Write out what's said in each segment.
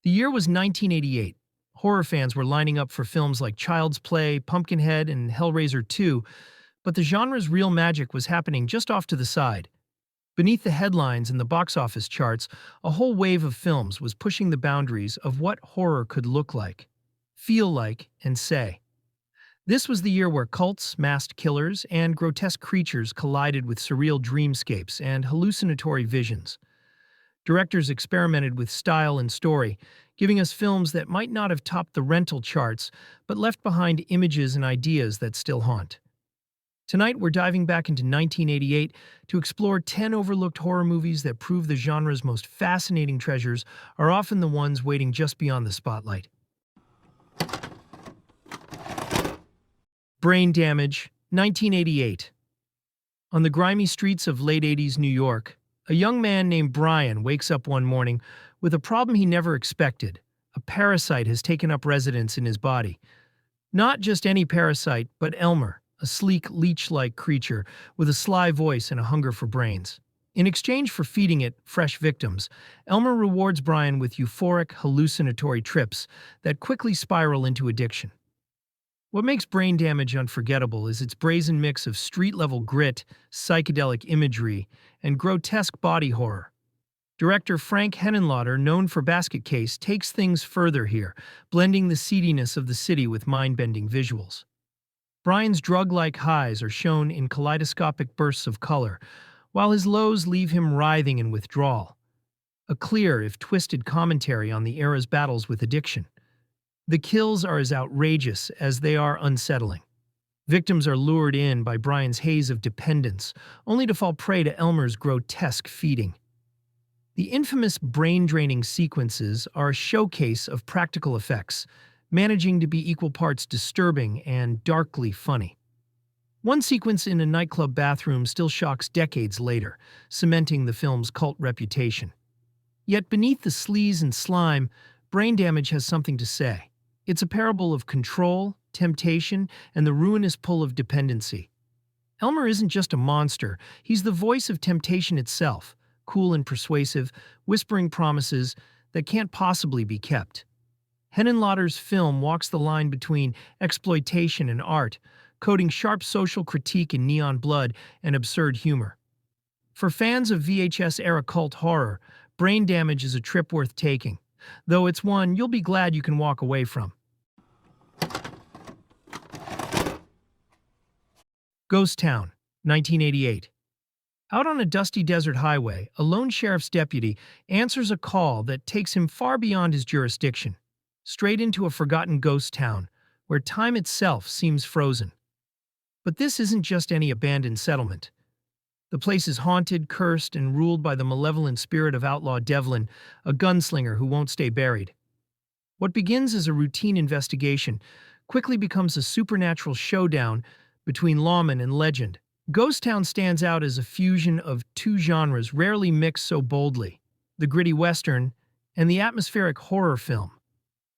The year was 1988. Horror fans were lining up for films like Child's Play, Pumpkinhead, and Hellraiser 2, but the genre's real magic was happening just off to the side. Beneath the headlines and the box office charts, a whole wave of films was pushing the boundaries of what horror could look like, feel like, and say. This was the year where cults, masked killers, and grotesque creatures collided with surreal dreamscapes and hallucinatory visions. Directors experimented with style and story, giving us films that might not have topped the rental charts, but left behind images and ideas that still haunt. Tonight, we're diving back into 1988 to explore 10 overlooked horror movies that prove the genre's most fascinating treasures are often the ones waiting just beyond the spotlight. Brain Damage, 1988. On the grimy streets of late 80s New York, a young man named Brian wakes up one morning with a problem he never expected. A parasite has taken up residence in his body. Not just any parasite, but Elmer, a sleek, leech-like creature with a sly voice and a hunger for brains. In exchange for feeding it fresh victims, Elmer rewards Brian with euphoric, hallucinatory trips that quickly spiral into addiction. What makes Brain Damage unforgettable is its brazen mix of street-level grit, psychedelic imagery, and grotesque body horror. Director Frank Henenlotter, known for Basket Case, takes things further here, blending the seediness of the city with mind-bending visuals. Brian's drug-like highs are shown in kaleidoscopic bursts of color, while his lows leave him writhing in withdrawal. A clear, if twisted, commentary on the era's battles with addiction. The kills are as outrageous as they are unsettling. Victims are lured in by Brian's haze of dependence, only to fall prey to Elmer's grotesque feeding. The infamous brain-draining sequences are a showcase of practical effects, managing to be equal parts disturbing and darkly funny. One sequence in a nightclub bathroom still shocks decades later, cementing the film's cult reputation. Yet beneath the sleaze and slime, Brain Damage has something to say. It's a parable of control, temptation, and the ruinous pull of dependency. Elmer isn't just a monster, he's the voice of temptation itself, cool and persuasive, whispering promises that can't possibly be kept. Henenlotter's film walks the line between exploitation and art, coding sharp social critique in neon blood and absurd humor. For fans of VHS-era cult horror, Brain Damage is a trip worth taking, though it's one you'll be glad you can walk away from. Ghost Town, 1988. Out on a dusty desert highway, a lone sheriff's deputy answers a call that takes him far beyond his jurisdiction, straight into a forgotten ghost town, where time itself seems frozen. But this isn't just any abandoned settlement. The place is haunted, cursed, and ruled by the malevolent spirit of outlaw Devlin, a gunslinger who won't stay buried. What begins as a routine investigation quickly becomes a supernatural showdown between lawman and legend. Ghost Town stands out as a fusion of two genres rarely mixed so boldly, the gritty western and the atmospheric horror film.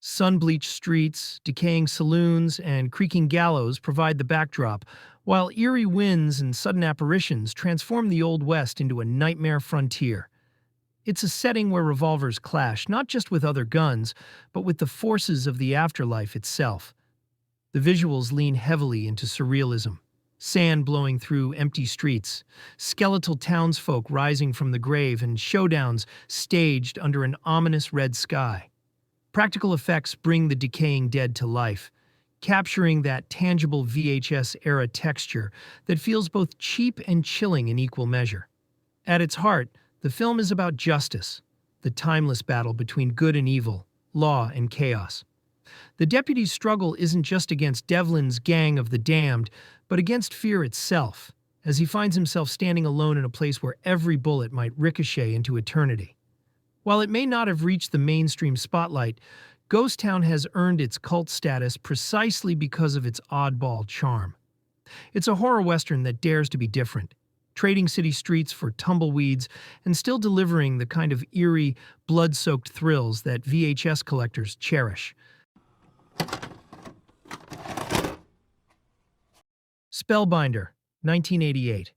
Sun-bleached streets, decaying saloons, and creaking gallows provide the backdrop, while eerie winds and sudden apparitions transform the Old West into a nightmare frontier. It's a setting where revolvers clash not just with other guns, but with the forces of the afterlife itself. The visuals lean heavily into surrealism. Sand blowing through empty streets, skeletal townsfolk rising from the grave, and showdowns staged under an ominous red sky. Practical effects bring the decaying dead to life, capturing that tangible VHS-era texture that feels both cheap and chilling in equal measure. At its heart, the film is about justice, the timeless battle between good and evil, law and chaos. The deputy's struggle isn't just against Devlin's gang of the damned, but against fear itself, as he finds himself standing alone in a place where every bullet might ricochet into eternity. While it may not have reached the mainstream spotlight, Ghost Town has earned its cult status precisely because of its oddball charm. It's a horror western that dares to be different, trading city streets for tumbleweeds and still delivering the kind of eerie, blood-soaked thrills that VHS collectors cherish. Spellbinder, 1988.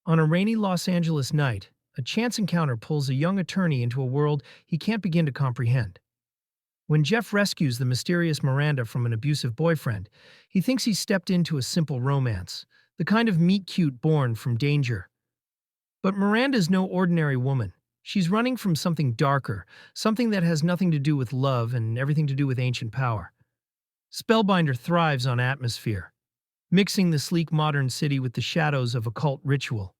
On a rainy Los Angeles night, a chance encounter pulls a young attorney into a world he can't begin to comprehend. When Jeff rescues the mysterious Miranda from an abusive boyfriend, he thinks he's stepped into a simple romance, the kind of meet-cute born from danger. But Miranda's no ordinary woman. She's running from something darker, something that has nothing to do with love and everything to do with ancient power. Spellbinder thrives on atmosphere, mixing the sleek modern city with the shadows of occult ritual.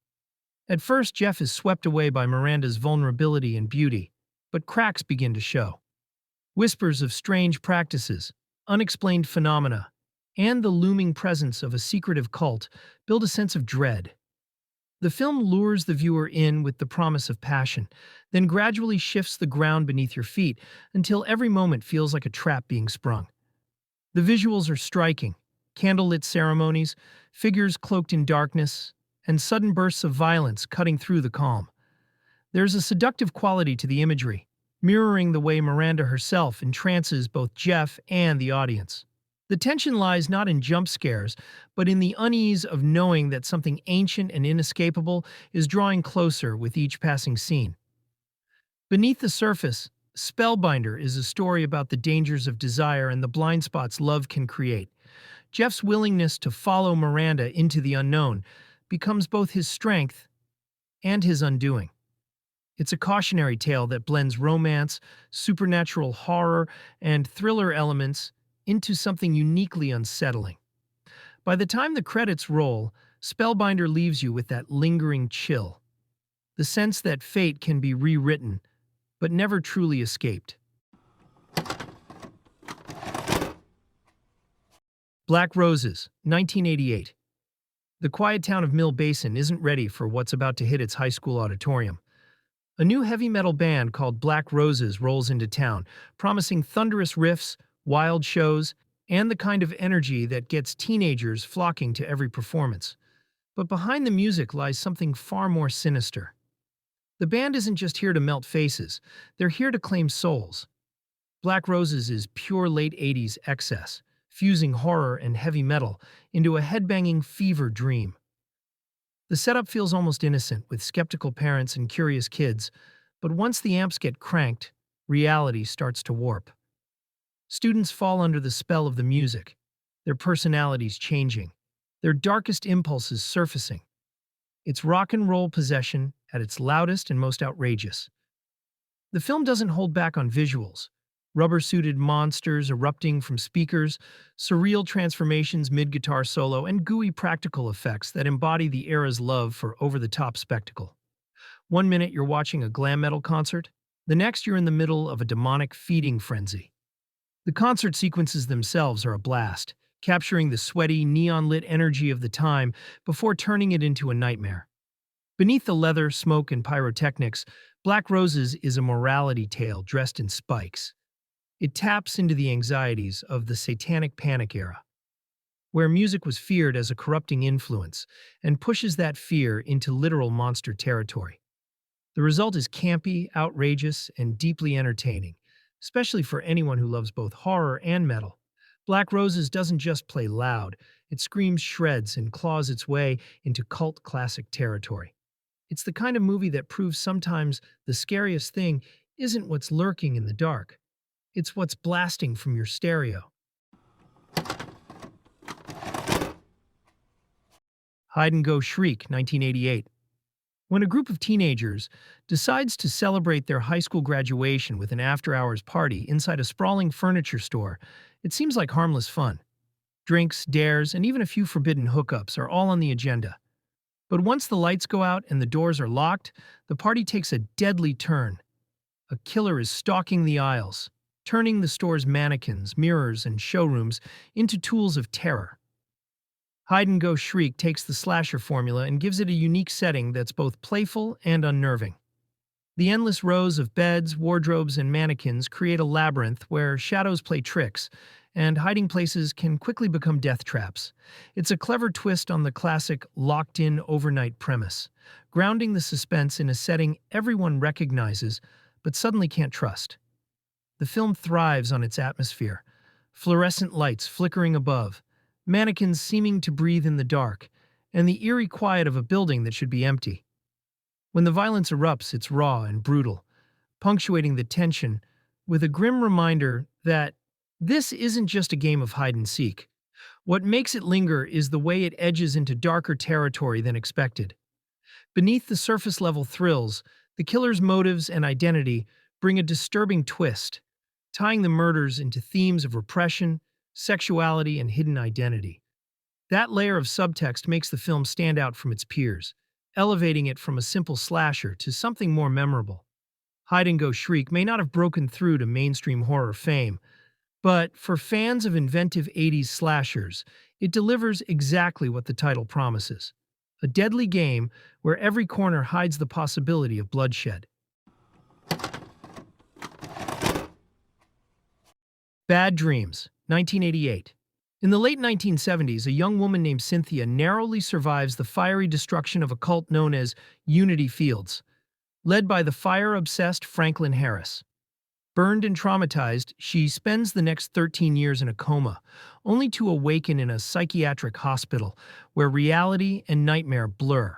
At first, Jeff is swept away by Miranda's vulnerability and beauty, but cracks begin to show. Whispers of strange practices, unexplained phenomena, and the looming presence of a secretive cult build a sense of dread. The film lures the viewer in with the promise of passion, then gradually shifts the ground beneath your feet until every moment feels like a trap being sprung. The visuals are striking: candlelit ceremonies, figures cloaked in darkness, and sudden bursts of violence cutting through the calm. There's a seductive quality to the imagery, mirroring the way Miranda herself entrances both Jeff and the audience. The tension lies not in jump scares, but in the unease of knowing that something ancient and inescapable is drawing closer with each passing scene. Beneath the surface, Spellbinder is a story about the dangers of desire and the blind spots love can create. Jeff's willingness to follow Miranda into the unknown becomes both his strength and his undoing. It's a cautionary tale that blends romance, supernatural horror, and thriller elements into something uniquely unsettling. By the time the credits roll, Spellbinder leaves you with that lingering chill, the sense that fate can be rewritten, but never truly escaped. Black Roses, 1988. The quiet town of Mill Basin isn't ready for what's about to hit its high school auditorium. A new heavy metal band called Black Roses rolls into town, promising thunderous riffs, wild shows, and the kind of energy that gets teenagers flocking to every performance. But behind the music lies something far more sinister. The band isn't just here to melt faces, they're here to claim souls. Black Roses is pure late 80s excess, fusing horror and heavy metal into a headbanging fever dream. The setup feels almost innocent, with skeptical parents and curious kids, but once the amps get cranked, reality starts to warp. Students fall under the spell of the music, their personalities changing, their darkest impulses surfacing. It's rock and roll possession at its loudest and most outrageous. The film doesn't hold back on visuals. Rubber-suited monsters erupting from speakers, surreal transformations mid-guitar solo, and gooey practical effects that embody the era's love for over-the-top spectacle. One minute you're watching a glam metal concert, the next you're in the middle of a demonic feeding frenzy. The concert sequences themselves are a blast, capturing the sweaty, neon-lit energy of the time before turning it into a nightmare. Beneath the leather, smoke, and pyrotechnics, Black Roses is a morality tale dressed in spikes. It taps into the anxieties of the satanic panic era, where music was feared as a corrupting influence, and pushes that fear into literal monster territory. The result is campy, outrageous, and deeply entertaining, especially for anyone who loves both horror and metal. Black Roses doesn't just play loud, it screams shreds and claws its way into cult classic territory. It's the kind of movie that proves sometimes the scariest thing isn't what's lurking in the dark. It's what's blasting from your stereo. Hide and Go Shriek, 1988. When a group of teenagers decides to celebrate their high school graduation with an after-hours party inside a sprawling furniture store, it seems like harmless fun. Drinks, dares, and even a few forbidden hookups are all on the agenda. But once the lights go out and the doors are locked, the party takes a deadly turn. A killer is stalking the aisles, turning the store's mannequins, mirrors, and showrooms into tools of terror. Hide and Go Shriek takes the slasher formula and gives it a unique setting that's both playful and unnerving. The endless rows of beds, wardrobes, and mannequins create a labyrinth where shadows play tricks, and hiding places can quickly become death traps. It's a clever twist on the classic locked-in overnight premise, grounding the suspense in a setting everyone recognizes but suddenly can't trust. The film thrives on its atmosphere: fluorescent lights flickering above, mannequins seeming to breathe in the dark, and the eerie quiet of a building that should be empty. When the violence erupts, it's raw and brutal, punctuating the tension with a grim reminder that this isn't just a game of hide and seek. What makes it linger is the way it edges into darker territory than expected. Beneath the surface level thrills, the killer's motives and identity bring a disturbing twist, tying the murders into themes of repression, sexuality, and hidden identity. That layer of subtext makes the film stand out from its peers, elevating it from a simple slasher to something more memorable. Hide and Go Shriek may not have broken through to mainstream horror fame, but for fans of inventive 80s slashers, it delivers exactly what the title promises: a deadly game where every corner hides the possibility of bloodshed. Bad Dreams, 1988. In the late 1970s, a young woman named Cynthia narrowly survives the fiery destruction of a cult known as Unity Fields, led by the fire-obsessed Franklin Harris. Burned and traumatized, she spends the next 13 years in a coma, only to awaken in a psychiatric hospital where reality and nightmare blur.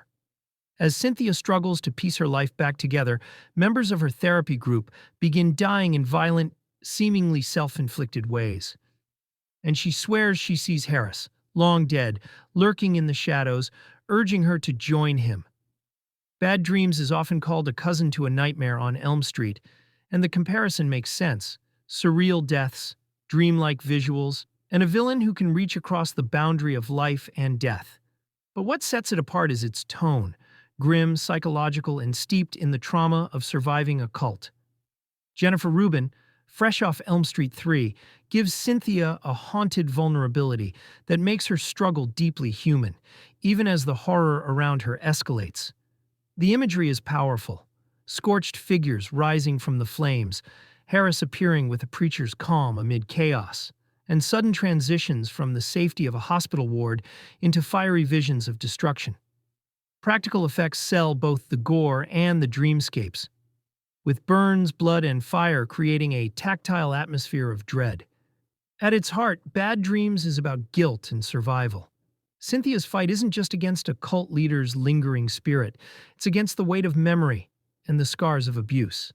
As Cynthia struggles to piece her life back together, members of her therapy group begin dying in violent, seemingly self-inflicted ways. And she swears she sees Harris, long dead, lurking in the shadows, urging her to join him. Bad Dreams is often called a cousin to A Nightmare on Elm Street, and the comparison makes sense. Surreal deaths, dreamlike visuals, and a villain who can reach across the boundary of life and death. But what sets it apart is its tone, grim, psychological, and steeped in the trauma of surviving a cult. Jennifer Rubin, fresh off Elm Street 3, gives Cynthia a haunted vulnerability that makes her struggle deeply human, even as the horror around her escalates. The imagery is powerful. Scorched figures rising from the flames, Harris appearing with a preacher's calm amid chaos, and sudden transitions from the safety of a hospital ward into fiery visions of destruction. Practical effects sell both the gore and the dreamscapes, with burns, blood, and fire creating a tactile atmosphere of dread. At its heart, Bad Dreams is about guilt and survival. Cynthia's fight isn't just against a cult leader's lingering spirit, it's against the weight of memory and the scars of abuse.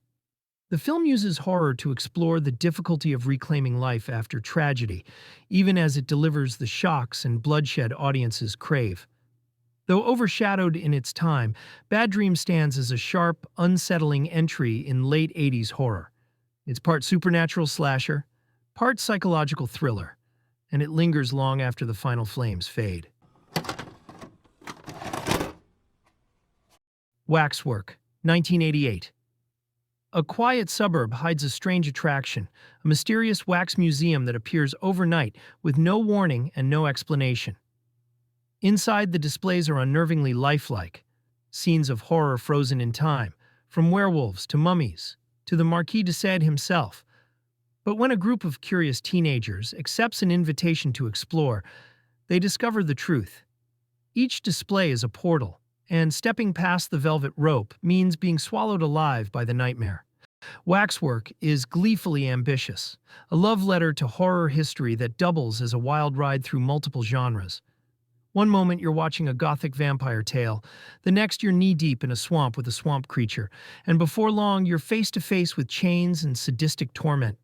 The film uses horror to explore the difficulty of reclaiming life after tragedy, even as it delivers the shocks and bloodshed audiences crave. Though overshadowed in its time, Bad Dreams stands as a sharp, unsettling entry in late 80s horror. It's part supernatural slasher, part psychological thriller, and it lingers long after the final flames fade. Waxwork, 1988. A quiet suburb hides a strange attraction, a mysterious wax museum that appears overnight with no warning and no explanation. Inside, the displays are unnervingly lifelike, scenes of horror frozen in time, from werewolves to mummies to the Marquis de Sade himself. But when a group of curious teenagers accepts an invitation to explore, they discover the truth. Each display is a portal, and stepping past the velvet rope means being swallowed alive by the nightmare. Waxwork is gleefully ambitious, a love letter to horror history that doubles as a wild ride through multiple genres. One moment you're watching a gothic vampire tale, the next you're knee-deep in a swamp with a swamp creature, and before long you're face-to-face with chains and sadistic torment.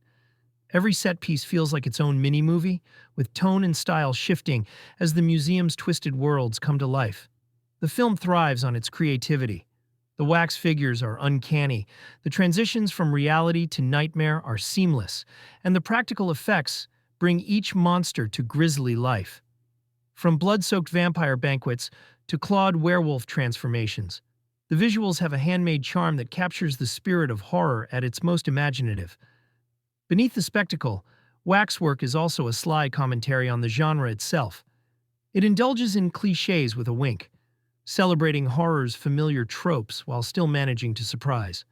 Every set piece feels like its own mini-movie, with tone and style shifting as the museum's twisted worlds come to life. The film thrives on its creativity. The wax figures are uncanny, the transitions from reality to nightmare are seamless, and the practical effects bring each monster to grisly life. From blood-soaked vampire banquets to clawed werewolf transformations, the visuals have a handmade charm that captures the spirit of horror at its most imaginative. Beneath the spectacle, Waxwork is also a sly commentary on the genre itself. It indulges in clichés with a wink, celebrating horror's familiar tropes while still managing to surprise.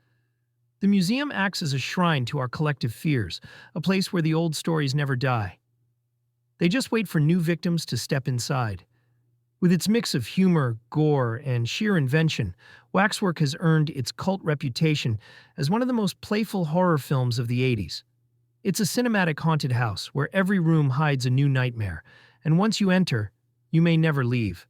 The museum acts as a shrine to our collective fears, a place where the old stories never die. They just wait for new victims to step inside. With its mix of humor, gore, and sheer invention, Waxwork has earned its cult reputation as one of the most playful horror films of the 80s. It's a cinematic haunted house where every room hides a new nightmare, and once you enter, you may never leave.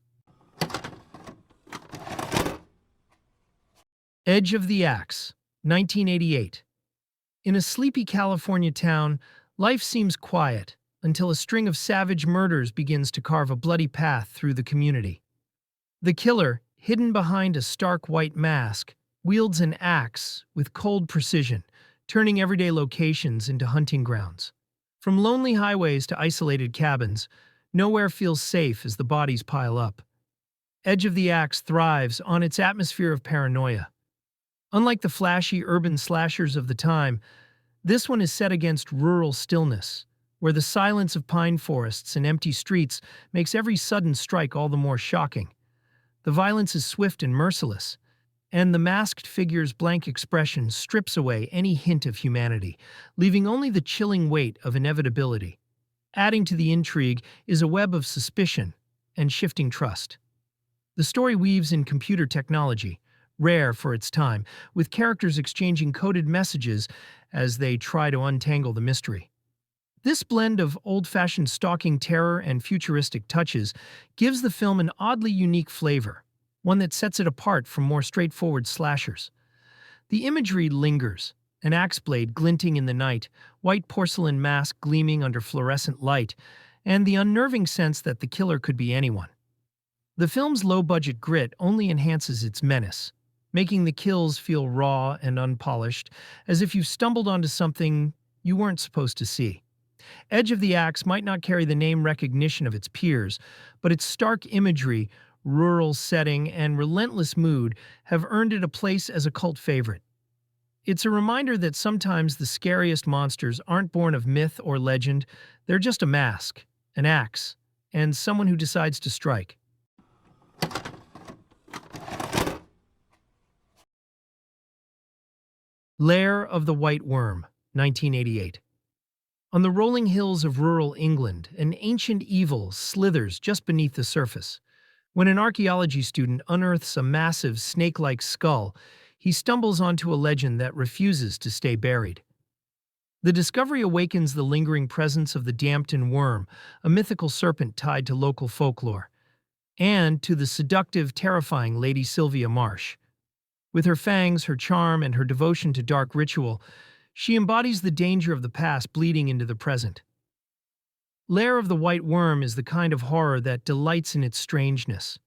Edge of the Axe, 1988. In a sleepy California town, life seems quiet until a string of savage murders begins to carve a bloody path through the community. The killer, hidden behind a stark white mask, wields an axe with cold precision, turning everyday locations into hunting grounds. From lonely highways to isolated cabins, nowhere feels safe as the bodies pile up. Edge of the Axe thrives on its atmosphere of paranoia. Unlike the flashy urban slashers of the time, this one is set against rural stillness, where the silence of pine forests and empty streets makes every sudden strike all the more shocking. The violence is swift and merciless, and the masked figure's blank expression strips away any hint of humanity, leaving only the chilling weight of inevitability. Adding to the intrigue is a web of suspicion and shifting trust. The story weaves in computer technology, rare for its time, with characters exchanging coded messages as they try to untangle the mystery. This blend of old-fashioned stalking terror and futuristic touches gives the film an oddly unique flavor, one that sets it apart from more straightforward slashers. The imagery lingers, an axe blade glinting in the night, white porcelain mask gleaming under fluorescent light, and the unnerving sense that the killer could be anyone. The film's low-budget grit only enhances its menace, making the kills feel raw and unpolished, as if you've stumbled onto something you weren't supposed to see. Edge of the Axe might not carry the name recognition of its peers, but its stark imagery, rural setting, and relentless mood have earned it a place as a cult favorite. It's a reminder that sometimes the scariest monsters aren't born of myth or legend, they're just a mask, an axe, and someone who decides to strike. Lair of the White Worm, 1988. On the rolling hills of rural England, an ancient evil slithers just beneath the surface. When an archaeology student unearths a massive snake-like skull, he stumbles onto a legend that refuses to stay buried. The discovery awakens the lingering presence of the Dampton worm, a mythical serpent tied to local folklore, and to the seductive, terrifying Lady Sylvia Marsh. With her fangs, her charm, and her devotion to dark ritual, she embodies the danger of the past bleeding into the present. Lair of the White Worm is the kind of horror that delights in its strangeness.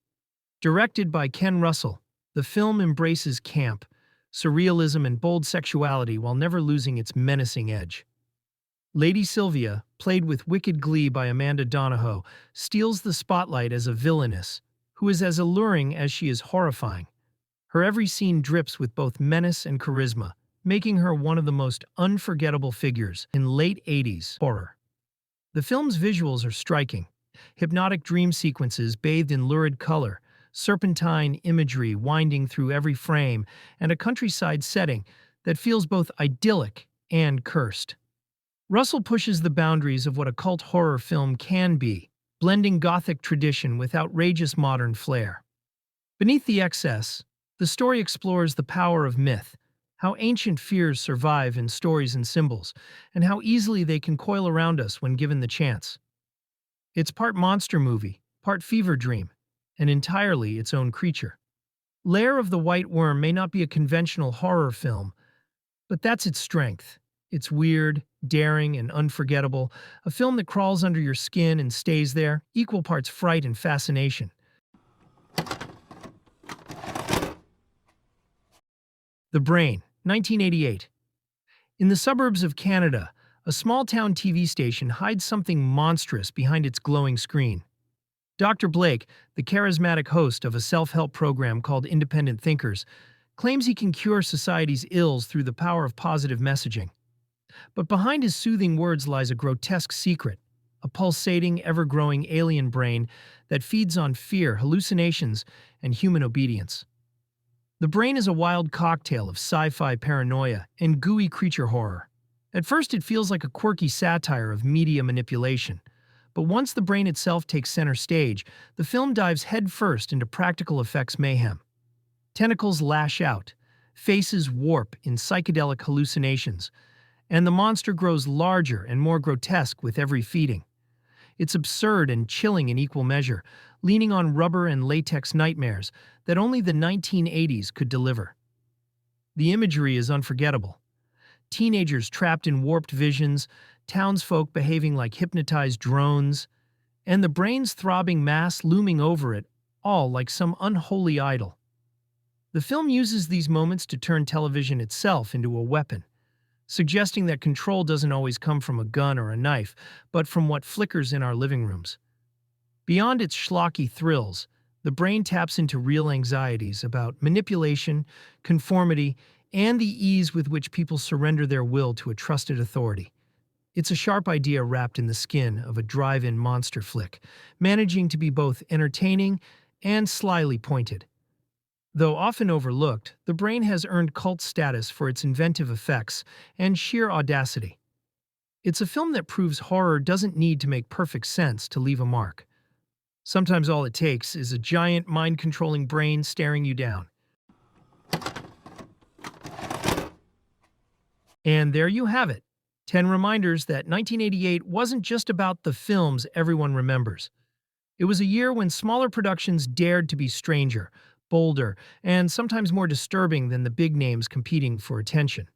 Directed by Ken Russell, the film embraces camp, surrealism, and bold sexuality while never losing its menacing edge. Lady Sylvia, played with wicked glee by Amanda Donohoe, steals the spotlight as a villainess, who is as alluring as she is horrifying. Her every scene drips with both menace and charisma, making her one of the most unforgettable figures in late 80s horror. The film's visuals are striking. Hypnotic dream sequences bathed in lurid color, serpentine imagery winding through every frame, and a countryside setting that feels both idyllic and cursed. Russell pushes the boundaries of what a cult horror film can be, blending gothic tradition with outrageous modern flair. Beneath the excess, the story explores the power of myth, how ancient fears survive in stories and symbols, and how easily they can coil around us when given the chance. It's part monster movie, part fever dream, and entirely its own creature. Lair of the White Worm may not be a conventional horror film, but that's its strength. It's weird, daring, and unforgettable, a film that crawls under your skin and stays there, equal parts fright and fascination. The Brain, 1988. In the suburbs of Canada, a small-town TV station hides something monstrous behind its glowing screen. Dr. Blake, the charismatic host of a self-help program called Independent Thinkers, claims he can cure society's ills through the power of positive messaging. But behind his soothing words lies a grotesque secret, a pulsating, ever-growing alien brain that feeds on fear, hallucinations, and human obedience. The Brain is a wild cocktail of sci-fi paranoia and gooey creature horror. At first it feels like a quirky satire of media manipulation, but once the brain itself takes center stage, the film dives headfirst into practical effects mayhem. Tentacles lash out, faces warp in psychedelic hallucinations, and the monster grows larger and more grotesque with every feeding. It's absurd and chilling in equal measure, leaning on rubber and latex nightmares that only the 1980s could deliver. The imagery is unforgettable. teenagers trapped in warped visions, townsfolk behaving like hypnotized drones, and the brain's throbbing mass looming over it, all like some unholy idol. The film uses these moments to turn television itself into a weapon, suggesting that control doesn't always come from a gun or a knife, but from what flickers in our living rooms. Beyond its schlocky thrills, the brain taps into real anxieties about manipulation, conformity, and the ease with which people surrender their will to a trusted authority. It's a sharp idea wrapped in the skin of a drive-in monster flick, managing to be both entertaining and slyly pointed. Though often overlooked, The Brain has earned cult status for its inventive effects and sheer audacity. It's a film that proves horror doesn't need to make perfect sense to leave a mark. Sometimes all it takes is a giant mind-controlling brain staring you down. And there you have it. 10 reminders that 1988 wasn't just about the films everyone remembers. It was a year when smaller productions dared to be stranger, bolder, and sometimes more disturbing than the big names competing for attention.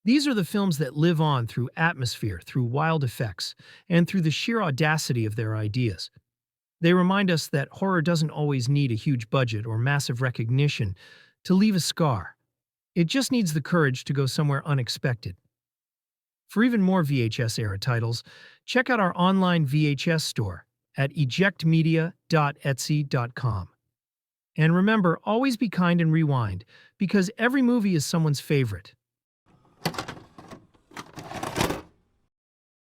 These are the films that live on through atmosphere, through wild effects, and through the sheer audacity of their ideas. They remind us that horror doesn't always need a huge budget or massive recognition to leave a scar. It just needs the courage to go somewhere unexpected. For even more VHS-era titles, check out our online VHS store at ejectmedia.etsy.com. And remember, always be kind and rewind, because every movie is someone's favorite.